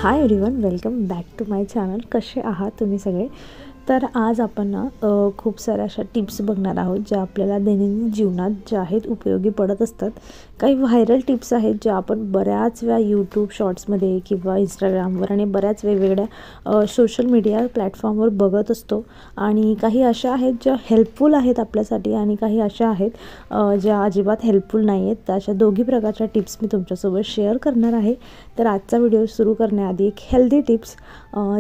High everyone, welcome back to my channel. कसे आहात तुम्ही सगळे? तर आज आपण ना खूप साऱ्या अशा टिप्स बघणार आहोत ज्या आपल्याला दैनंदिन जीवनात ज्या आहेत उपयोगी पडत असतात. काही व्हायरल टिप्स आहेत ज्या आपण बऱ्याच वेळा यूट्यूब शॉर्ट्समध्ये किंवा इंस्टाग्रामवर आणि बऱ्याच वेगवेगळ्या सोशल मीडिया प्लॅटफॉर्मवर बघत असतो. आणि काही अशा आहेत ज्या हेल्पफुल आहेत आपल्यासाठी आणि काही अशा आहेत ज्या अजिबात हेल्पफुल नाही आहेत. तर अशा दोघी प्रकारच्या टिप्स मी तुमच्यासोबत शेअर करणार आहे. तर आजचा व्हिडिओ सुरू करण्याआधी एक हेल्दी टिप्स,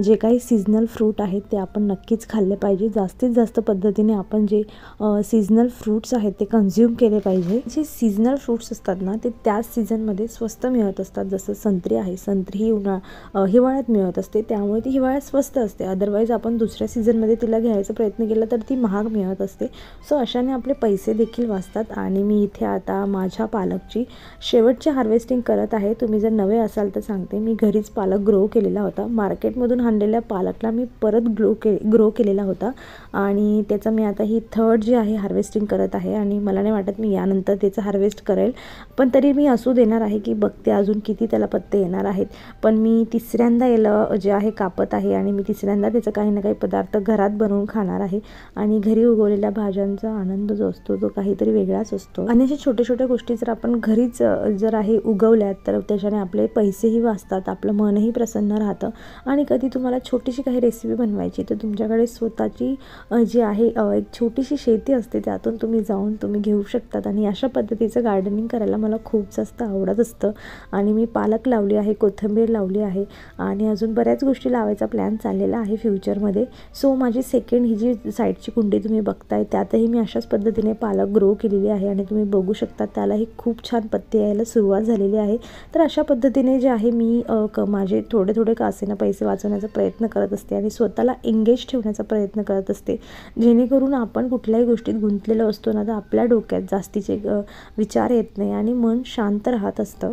जे काही सीजनल फ्रूट आहेत ते आपण नक्कीच खाल्ले पाहिजे. जास्तीत जास्त पद्धतीने आपण जे सीजनल फ्रूट्स आहेत ते कन्झ्युम केले पाहिजे. जे सीजनल फ्रूट्स असतात ना ते त्याच सीझनमध्ये स्वस्त मिळत असतात. जसं संत्री आहे, संत्री ही हिवाळ्यात मिळत असते, त्यामुळे ती हिवाळ्यात स्वस्त असते. अदरवाईज आपण दुसऱ्या सीझनमध्ये तिला घ्यायचा प्रयत्न केला तर ती महाग मिळत असते. सो अशाने आपले पैसे देखील वाचतात. आणि मी इथे आता माझ्या पालकची शेवटची हार्वेस्टिंग करत आहे. तुम्ही जर नवे असाल तर सांगते, मी घरीच पालक ग्रो केलेला होता. मार्केटमधून आणलेल्या पालकला मी परत ग्रो केलेला होता आणि त्याचा मी आता ही थर्ड जी आहे हार्वेस्टिंग करत आहे. आणि मला नाही वाटत मी यानंतर त्याचं हार्वेस्ट करेल, पण तरी मी असू देणार आहे की बघते अजून किती त्याला पत्ते येणार आहेत. पण मी तिसऱ्यांदा याला जे आहे कापत आहे आणि मी तिसऱ्यांदा त्याचं काही ना काही पदार्थ घरात बनवून खाणार आहे. आणि घरी उगवलेल्या भाज्यांचा आनंद जो असतो तो काहीतरी वेगळाच असतो. आणि अशा छोट्या छोट्या गोष्टी जर आपण घरीच जर आहे उगवल्यात तर त्याच्याने आपले पैसेही वाचतात, आपलं मनही प्रसन्न राहतं. आणि कधी तुम्हाला छोटीशी काही रेसिपी बनवायची तर तुमच्याकडे स्वतःची जी आहे एक छोटीशी शेती असते, त्यातून तुम्ही जाऊन तुम्ही घेऊ शकतात. आणि अशा पद्धतीचं गार्डनिंग करायला मला खूप जास्त आवडत असतं. आणि मी पालक लावली आहे, कोथिंबीर लावली आहे आणि अजून बऱ्याच गोष्टी लावायचा प्लॅन चाललेला आहे फ्युचरमध्ये. सो माझी सेकंड ही जी साईडची कुंडी तुम्ही बघताय त्यातही मी अशाच पद्धतीने पालक ग्रो केलेली आहे आणि तुम्ही बघू शकता त्यालाही खूप छान पत्ते यायला सुरुवात झालेली आहे. तर अशा पद्धतीने जे आहे मी माझे थोडे थोडे कासेना पैसे वाचवण्याचा प्रयत्न करत असते आणि स्वतःला एंगेज ठेवण्याचा प्रयत्न करत असते, जेणेकरून आपण कुठल्याही गोष्टीत गुंतलेलो असतो ना तर आपल्या डोक्यात जास्तीचे विचार येत नाही आणि मन शांत राहत असतं.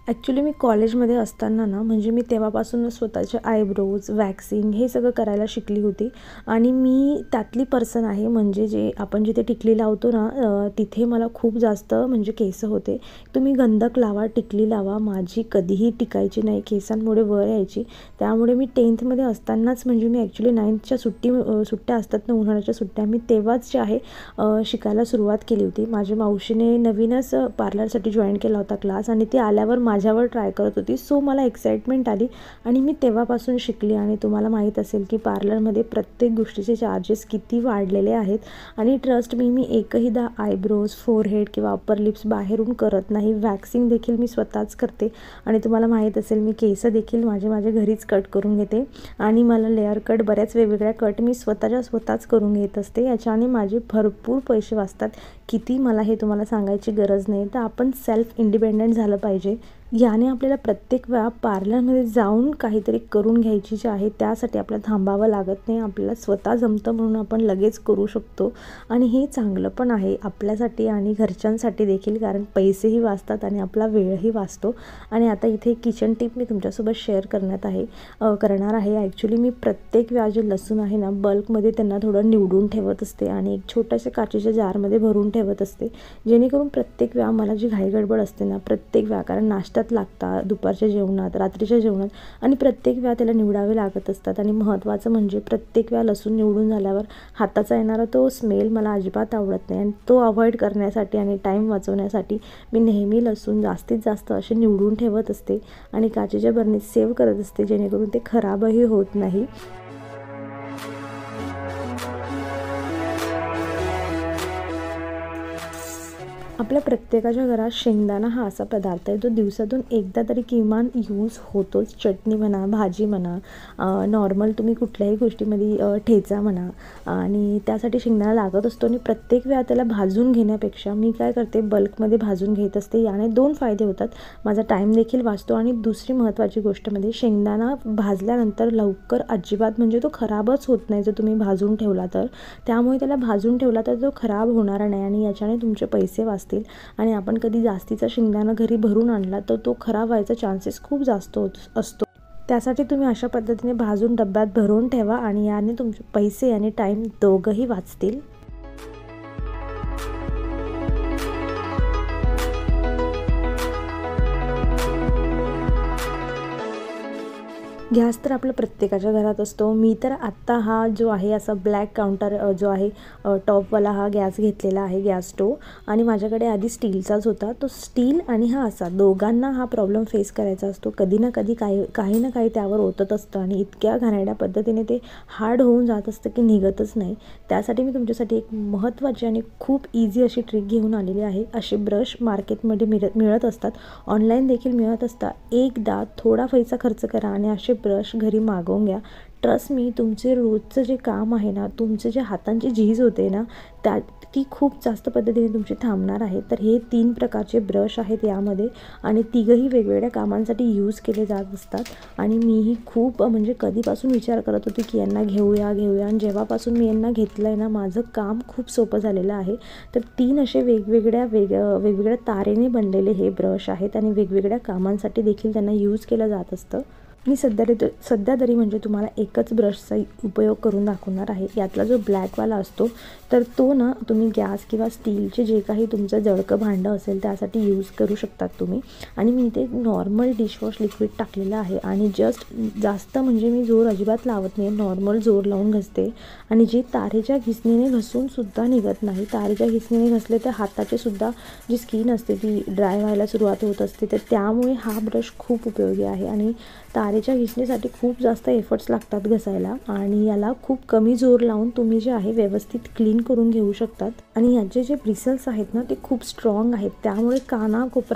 ॲक्च्युली मी कॉलेजमध्ये असताना ना म्हणजे मी तेव्हापासूनच स्वतःचे आयब्रोज वॅक्सिंग हे सगळं करायला शिकली होती. आणि मी त्यातली पर्सन आहे, म्हणजे जे आपण जिथे टिकली लावतो ना तिथे मला खूप जास्त म्हणजे केस होते. तुम्ही गंधक लावा, टिकली लावा, माझी कधीही टिकायची नाही, केसांमुळे वर यायची. त्यामुळे मी 10th असतानाच म्हणजे मी ॲक्च्युली 9thच्या सुट्ट्या असतात ना, उन्हाळ्याच्या सुट्ट्या, मी तेव्हाच जे आहे शिकायला सुरुवात केली होती. माझ्या मावशीने नवीनच पार्लरसाठी जॉईन केला होता क्लास आणि ती आल्यावर माझ्यावर ट्राय करत होती. सो मला एक्साइटमेंट आली आणि मी तेव्हापासून शिकली. आणि तुम्हाला माहीत असेल की पार्लरमध्ये प्रत्येक गोष्टीचे चार्जेस किती वाढलेले आहेत. आणि ट्रस्ट मी एकहीदा आयब्रोज, फोरहेड किंवा अप्पर लिप्स बाहेरून करत नाही. वॅक्सिंग देखील मी स्वतःच करते. आणि तुम्हाला माहीत असेल मी केस देखील माझे घरीच कट करून घेते. आणि मला लेअर कट, बऱ्याच वेगवेगळ्या कट मी स्वतःच करून घेत असते. याच्याने माझे भरपूर पैसे वाचतात. किती मला हे तुम्हाला सांगायची गरज नाही. तर आपण सेल्फ इंडिपेंडंट झालं पाहिजे. याने आपल्याला प्रत्येक वेळा पार्लरमध्ये जाऊन काहीतरी करून घ्यायची जी आहे त्यासाठी आपल्याला थांबावं लागत नाही. आपल्याला स्वतः जमतं म्हणून आपण लगेच करू शकतो. आणि हे चांगलं पण आहे आपल्यासाठी आणि घरच्यांसाठी देखील, कारण पैसेही वाचतात आणि आपला वेळही वाचतो. आणि आता इथे किचन टिप मी तुमच्यासोबत शेअर करणार आहे. ॲक्च्युली मी प्रत्येक वेळा जे लसूण आहे ना बल्कमध्ये त्यांना थोडं निवडून ठेवत असते आणि एक छोट्याशा काचेच्या जारमध्ये भरून ठेवत असते, जेणेकरून प्रत्येक वेळा मला जी घाईगडबड असते ना प्रत्येक वेळा, कारण नाश्त्यात लागतात, दुपारच्या जेवणात, रात्रीच्या जेवणात, आणि प्रत्येक वेळा त्याला निवडावे लागत असतात. आणि महत्त्वाचं म्हणजे प्रत्येक वेळा लसूण निवडून झाल्यावर हाताचा येणारा तो स्मेल मला अजिबात आवडत नाही. आणि तो अवॉइड करण्यासाठी आणि टाईम वाचवण्यासाठी मी नेहमी लसूण जास्तीत जास्त असे निवडून ठेवत असते आणि काचेच्या बरणीत सेव्ह करत असते, जेणेकरून ते खराबही होत नाही. आपल्या प्रत्येकाच्या घरात शेंगदाणा हा असा पदार्थ आहे जो दिवसातून एकदा तरी किमान यूज होतोच. चटणी म्हणा, भाजी म्हणा, नॉर्मल तुम्ही कुठल्याही गोष्टीमध्ये ठेचा म्हणा, आणि त्यासाठी शेंगदाणा लागत असतो. आणि प्रत्येक वेळा त्याला भाजून घेण्यापेक्षा मी काय करते, बल्कमध्ये भाजून घेत असते. याने 2 फायदे होतात, माझा टाईम देखील वाचतो आणि दुसरी महत्त्वाची गोष्ट म्हणजे शेंगदाणा भाजल्यानंतर लवकर अजिबात म्हणजे तो खराबच होत नाही जर तुम्ही भाजून ठेवला तर. त्यामुळे त्याला भाजून ठेवला तर तो खराब होणार नाही आणि याच्याने तुमचे पैसे वाचतील. आणि आपण कधी जास्तीचा शेंगदाणा घरी भरून आणला तर तो खराब व्हायचा चान्सेस खूप जास्त असतो. त्यासाठी तुम्ही अशा पद्धतीने भाजून डब्यात भरून ठेवा आणि याने तुमचे पैसे आणि टाईम दोघंही वाचतील. गॅस तर आपल्या प्रत्येकाच्या घरात असतो. मी तर आत्ता हा जो आहे असा ब्लॅक काउंटर जो आहे टॉपवाला हा गॅस घेतलेला आहे, गॅस स्टोव. आणि माझ्याकडे आधी स्टीलचाच होता. तो स्टील आणि हा असा दोघांना हा प्रॉब्लेम फेस करायचा असतो. कधी ना कधी काही ना काही त्यावर ओतत असतं आणि इतक्या घाणेरड्या पद्धतीने ते हार्ड होऊन जात असतं की निघतच नाही. त्यासाठी मी तुमच्यासाठी एक महत्त्वाची आणि खूप इझी अशी ट्रिक घेऊन आलेली आहे. असे ब्रश मार्केटमध्ये मिळत असतात, ऑनलाईन देखील मिळत असतात. एकदा थोडा पैसा खर्च करा आणि असे ब्रश घरी मागवून घ्या. ट्रस्ट मी, तुमचे रोजचं जे काम आहे ना, तुमचे जे हातांची झीज होते ना, ती खूप जास्त पद्धतीने तुमची थांबणार आहे. तर हे 3 प्रकारचे ब्रश आहेत यामध्ये आणि तिघंही वेगवेगळ्या कामांसाठी यूज केले जात असतात. आणि मीही खूप म्हणजे कधीपासून विचार करत होते की यांना घेऊया आणि जेव्हापासून मी यांना घेतलं आहे ना, माझं काम खूप सोपं झालेलं आहे. तर 3 असे वेगवेगळ्या तारेने बनलेले हे ब्रश आहेत आणि वेगवेगळ्या कामांसाठी देखील त्यांना यूज केलं जात असतं. मी सध्या तरी म्हणजे तुम्हाला एकच ब्रशचा उपयोग करून दाखवणार आहे. यातला जो ब्लॅकवाला असतो तर तो ना तुम्ही गॅस किंवा स्टीलचे जे काही तुमचं जळकं भांडं असेल त्यासाठी यूज करू शकतात तुम्ही. आणि मी इथे नॉर्मल डिशवॉश लिक्विड टाकलेलं आहे आणि जास्त म्हणजे मी जोर अजिबात लावत नाही, नॉर्मल जोर लावून घसते. आणि जे तारेच्या घिसणीने घसूनसुद्धा निघत नाही. तारेच्या घिसणीने घसले तर हाताचे सुद्धा जी स्किन असते ती ड्राय व्हायला सुरुवात होत असते. तर त्यामुळे हा ब्रश खूप उपयोगी आहे. आणि तारेच्या घिसणीसाठी खूप जास्त एफर्ट्स लागतात घसायला आणि याला खूप कमी जोर लावून तुम्ही जे आहे व्यवस्थित क्लीन करून घेऊ शकतात. आणि याचे जे ब्रिसल्स आहेत ना ते खूप स्ट्रॉंग आहेत, त्यामुळे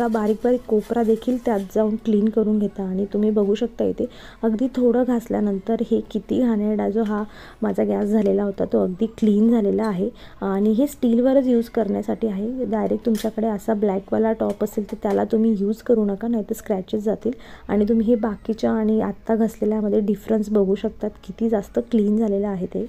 बारीक बारीक कोपरा देखील त्यात जाऊन क्लीन करून घेता. आणि तुम्ही बघू शकता इथे अगदी थोडं घासल्यानंतर हे किती घाणेरडा जो हा माझा गॅस झालेला होता तो अगदी क्लीन झालेला आहे. आणि हे स्टीलवरच यूज करण्यासाठी आहे. डायरेक्ट तुमच्याकडे असा ब्लॅकवाला टॉप असेल तर त्याला तुम्ही यूज करू नका, नाही तर स्क्रॅचेस जातील. आणि तुम्ही हे बाकीच्या आणि आत्ता घासलेल्यामध्ये डिफरन्स बघू शकतात, किती जास्त क्लीन झालेलं आहे ते.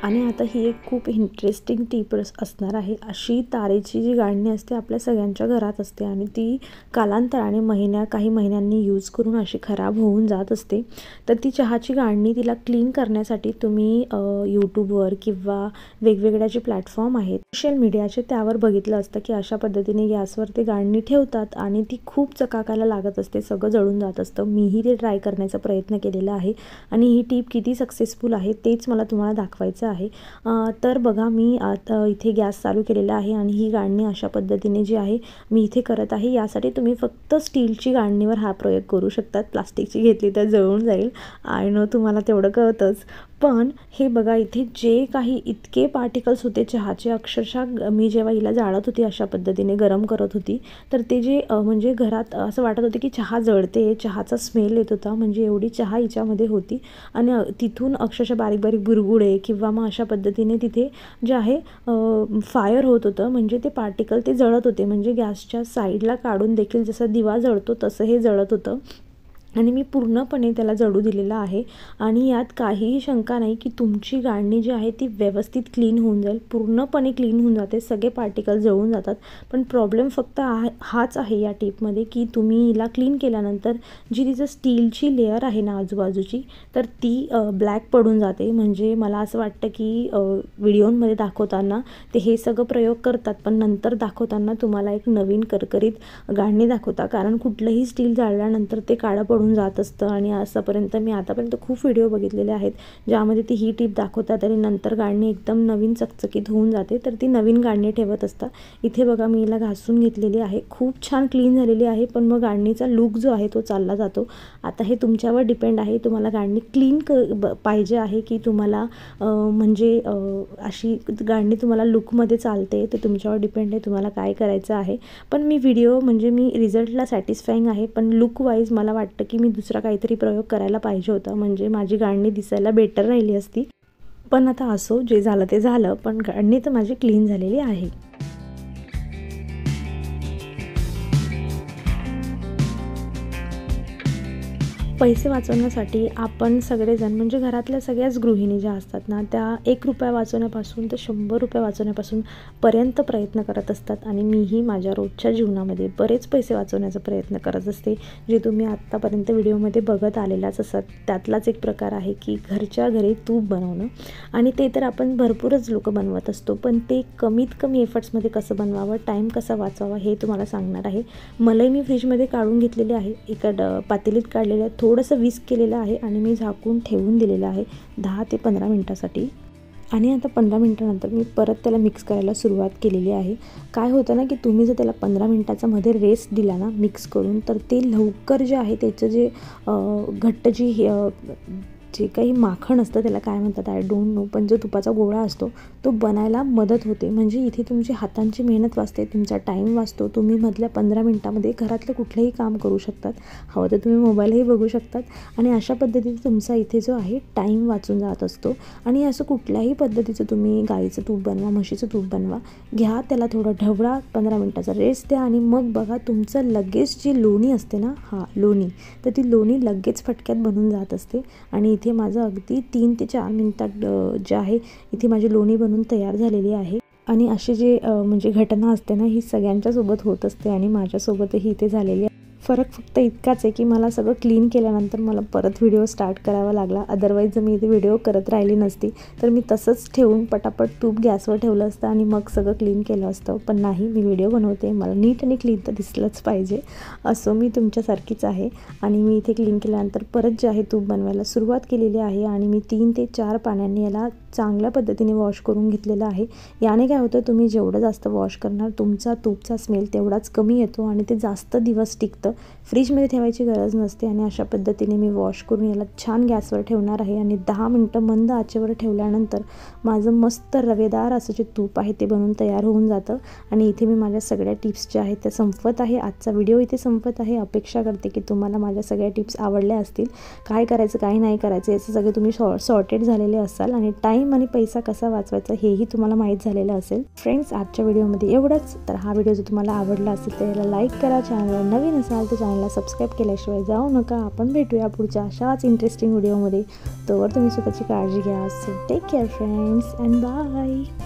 आणि आता ही एक खूप इंटरेस्टिंग टिप असणार आहे. अशी तारेची जी गाळणी असते आपल्या सगळ्यांच्या घरात असते आणि ती कालांतराने काही महिन्यांनी यूज करून अशी खराब होऊन जात असते. तर ती चहाची गाळणी तिला क्लीन करण्यासाठी तुम्ही यूट्यूबवर किंवा वेगवेगळ्या जे प्लॅटफॉर्म आहेत सोशल मीडियाचे त्यावर बघितलं असतं की अशा पद्धतीने गॅसवर ते गाळणी ठेवतात आणि ती खूप चकाकायला लागत असते, सगळं जळून जात असतं. मीही ते ट्राय करण्याचा प्रयत्न केलेला आहे आणि ही टिप किती सक्सेसफुल आहे तेच मला तुम्हाला दाखवायचं आहे. तर बघा, मी आता इथे गॅस चालू केलेला आहे आणि ही गाळणी अशा पद्धतीने जी आहे मी इथे करत आहे. यासाठी तुम्ही फक्त स्टीलची गाळणीवर हा प्रयोग करू शकतात. प्लास्टिकची घेतली तर जळून जाईल. आय नो तुम्हाला तेवढं कळतंच. पण हे बघा, इथे जे काही इतके पार्टिकल्स होते चहाचे, अक्षरशः मी जेव्हा हिला जाळत होती अशा पद्धतीने गरम करत होती तर ते जे म्हणजे घरात असं वाटत होते की चहा जळते, चहाचा स्मेल येत होता, म्हणजे एवढी चहा हिच्यामध्ये होती. आणि तिथून अक्षरशः बारीक बारीक बुरबुडे किंवा मग अशा पद्धतीने तिथे जे आहे फायर होत होतं, म्हणजे ते पार्टिकल ते जळत होते. म्हणजे गॅसच्या साईडला काढून देखील जसा दिवा जळतो तसं हे जळत होतं. आणि मी पूर्णपणे त्याला जळू दिलेलं आहे. आणि यात काहीही शंका नाही की तुमची गाळणी जी आहे ती व्यवस्थित क्लीन होऊन जाईल, पूर्णपणे क्लीन होऊन जाते, सगळे पार्टिकल जळून जातात. पण प्रॉब्लेम फक्त हाच आहे या टिपमध्ये की तुम्ही हिला क्लीन केल्यानंतर जी तिचं स्टीलची लेअर आहे ना आजूबाजूची, तर ती ब्लॅक पडून जाते. म्हणजे मला असं वाटतं की व्हिडिओमध्ये दाखवताना ते हे सगळं प्रयोग करतात, पण नंतर दाखवताना तुम्हाला एक नवीन करकरीत गाळणी दाखवता, कारण कुठलंही स्टील जाळल्यानंतर ते काळं पडून जात असतं. आणि मी आतापर्यंत खूप व्हिडिओ बघितलेले आहेत ज्यामध्ये ती ही टिप दाखवतात आणि नंतर गाळणी एकदम नवीन चकचकीत होऊन जाते, तर ती नवीन गाळणी ठेवत असतात. इथे बघा, मी हिला घासून घेतलेली आहे, खूप छान क्लीन झालेली आहे. पण मग गाळणीचा लुक जो आहे तो चालला जातो. आता हे तुमच्यावर डिपेंड आहे, तुम्हाला गाळणी क्लीन पाहिजे आहे की तुम्हाला म्हणजे अशी गाळणी तुम्हाला लुकमध्ये चालते, ते तुमच्यावर डिपेंड आहे, तुम्हाला काय करायचं आहे. पण मी रिझल्टला सॅटिस्फाईंग आहे, पण लुक वाईज मला वाटतं की मी दुसरा काहीतरी प्रयोग करायला पाहिजे होता, म्हणजे माझी गाळणी दिसायला बेटर राहिली असती. पण आता असो, जे झालं ते झालं, पण गाळणी तर माझी क्लीन झालेली आहे. पैसे वाचवण्यासाठी आपण सगळेजण म्हणजे घरातल्या सगळ्याच गृहिणी ज्या असतात ना, त्या ₹1 वाचवण्यापासून ते ₹100 वाचवण्यापासून पर्यंत प्रयत्न करत असतात. आणि मीही माझ्या रोजच्या जीवनामध्ये बरेच पैसे वाचवण्याचा प्रयत्न करत असते, जे तुम्ही आत्तापर्यंत व्हिडिओमध्ये बघत आलेलाच असत. त्यातलाच एक प्रकार आहे की घरच्या घरी तूप बनवणं. आणि ते तर आपण भरपूरच लोक बनवत असतो, पण ते कमीत कमी एफर्ट्समध्ये कसं बनवावं, टाईम कसा वाचवावा हे तुम्हाला सांगणार आहे. मलाई मी फ्रीजमध्ये काढून घेतलेली आहे, एका पातेलीत काढलेलं आहे, थोडंसं विस्क केलेलं आहे आणि मी झाकून ठेवून दिलेलं आहे 10 ते 15 मिनटासाठी. आणि आता 15 मिनटानंतर मी परत त्याला मिक्स करायला सुरुवात केलेली आहे. काय होतं ना की तुम्ही जर त्याला 15 मिनटाचा मध्ये रेस्ट दिला ना मिक्स करून, तर ते लवकर जे आहे त्याचं जे घट्ट जे काही माखण असतं त्याला काय म्हणतात आय डोंट नो, पण जो तुपाचा गोळा असतो तो बनायला मदत होते. म्हणजे इथे तुमची हातांची मेहनत वाचते, तुमचा टाईम वाचतो. तुम्ही मधल्या 15 मिनटामध्ये घरातलं कुठलंही काम करू शकतात, हवं तर तुम्ही मोबाईलही बघू शकतात. आणि अशा पद्धतीने तुमचा इथे जो आहे टाईम वाचून जात असतो. आणि असं कुठल्याही पद्धतीचं तुम्ही गाईचं तूप बनवा, म्हशीचं तूप बनवा, घ्या त्याला थोडं ढवळा, 15 मिनटाचा रेस्ट द्या आणि मग बघा तुमचं लगेच जी लोणी असते ना, लोणी, तर ती लोणी लगेच फटक्यात बनून जात असते. आणि इथे माझं अगदी 3 ते 4 मिनटात जे आहे इथे माझी लोणी बनून तयार झालेली आहे. आणि अशी जे म्हणजे घटना असते ना, ही सगळ्यांच्यासोबत होत असते आणि माझ्यासोबतही इथे झालेली आहे. फरक फक्त इतकाच आहे की मला सगळं क्लीन केल्यानंतर मला परत व्हिडिओ स्टार्ट करावा लागला. अदरवाईज जर मी इथे व्हिडिओ करत राहिली नसती तर मी तसंच ठेवून पटापट तूप गॅसवर ठेवलं असतं आणि मग सगळं क्लीन केलं असतं. पण नाही, मी व्हिडिओ बनवते, मला नीट आणि क्लीन तर दिसलंच पाहिजे. असो, मी तुमच्यासारखीच आहे. आणि मी इथे क्लीन केल्यानंतर परत जे आहे तूप बनवायला सुरुवात केलेली आहे. आणि मी 3 ते 4 पाण्याने याला चांगल्या पद्धतीने वॉश करून घेतलेलं आहे. याने काय होतं, तुम्ही जेवढं जास्त वॉश करणार तुमचा तूपचा स्मेल तेवढाच कमी येतो आणि ते जास्त दिवस टिकतं. फ्रीजमध्ये ठेवायची गरज नसते. आणि अशा पद्धतीने मी वॉश करून याला छान गॅसवर ठेवणार आहे. आणि 10 मिनटं मंद आचेवर ठेवल्यानंतर माझं मस्त रवेदार असं जे तूप आहे ते बनवून तयार होऊन जातं. आणि इथे मी माझ्या सगळ्या टिप्स ज्या आहेत त्या संपवत आहे. आजचा व्हिडिओ इथे संपत आहे. अपेक्षा करते की तुम्हाला माझ्या सगळ्या टिप्स आवडल्या असतील. काय करायचं काय नाही करायचं याचं सगळे तुम्ही सॉर्टेड झालेले असाल आणि टाईम आणि पैसा कसा वाचवायचा हेही तुम्हाला माहीत झालेलं असेल. फ्रेंड्स, आजच्या व्हिडिओमध्ये एवढंच. तर हा व्हिडिओ जर तुम्हाला आवडला असेल तर याला लाईक करा. चॅनलवर नवीन असाल तर चॅनलला सबस्क्राईब केल्याशिवाय जाऊ नका. आपण भेटूया पुढच्या अशाच इंटरेस्टिंग व्हिडिओमध्ये. तोवर तुम्ही स्वतःची काळजी घ्या. So take care friends and bye.